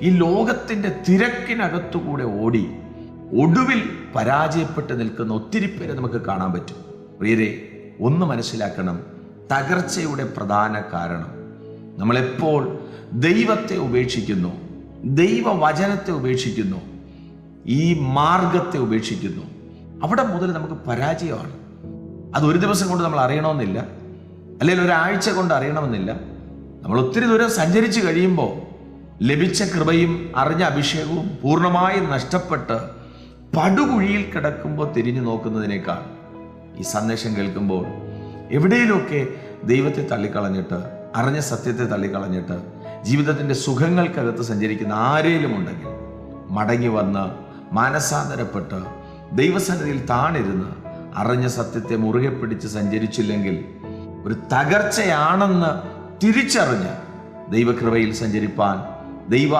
ഈ ലോകത്തിൻ്റെ തിരക്കിനകത്തുകൂടെ ഓടി ഒടുവിൽ പരാജയപ്പെട്ട് നിൽക്കുന്ന ഒത്തിരി പേരെ നമുക്ക് കാണാൻ പറ്റും. പ്രിയരെ, ഒന്ന് മനസ്സിലാക്കണം, തകർച്ചയുടെ പ്രധാന കാരണം നമ്മളെപ്പോൾ ദൈവത്തെ ഉപേക്ഷിക്കുന്നു, ദൈവവചനത്തെ ഉപേക്ഷിക്കുന്നു, ഈ മാർഗത്തെ ഉപേക്ഷിക്കുന്നു, അവിടെ മുതൽ നമുക്ക് പരാജയമാണ്. അത് ഒരു ദിവസം കൊണ്ട് നമ്മൾ അറിയണമെന്നില്ല, അല്ലെങ്കിൽ ഒരാഴ്ച കൊണ്ട് അറിയണമെന്നില്ല. നമ്മൾ ഒത്തിരി ദൂരം സഞ്ചരിച്ച് കഴിയുമ്പോൾ ലഭിച്ച കൃപയും അറിഞ്ഞ അഭിഷേകവും പൂർണ്ണമായും നഷ്ടപ്പെട്ട് പടുകുഴിയിൽ കിടക്കുമ്പോൾ തിരിഞ്ഞു നോക്കുന്നതിനേക്കാൾ ഈ സന്ദേശം കേൾക്കുമ്പോൾ എവിടെയെങ്കിലുമൊക്കെ ദൈവത്തെ തള്ളിക്കളഞ്ഞിട്ട്, അറിഞ്ഞ സത്യത്തെ തള്ളിക്കളഞ്ഞിട്ട് ജീവിതത്തിൻ്റെ സുഖങ്ങൾക്കകത്ത് സഞ്ചരിക്കുന്ന ആരേലും ഉണ്ടെങ്കിൽ മടങ്ങി വന്ന് മാനസാന്തരപ്പെട്ട് ദൈവസന്നിധിയിൽ താണിരുന്ന് അറിഞ്ഞ സത്യത്തെ മുറുകെ പിടിച്ച് സഞ്ചരിച്ചില്ലെങ്കിൽ ഒരു തകർച്ചയാണെന്ന് തിരിച്ചറിഞ്ഞ് ദൈവകൃപയിൽ സഞ്ചരിപ്പാൻ, ദൈവ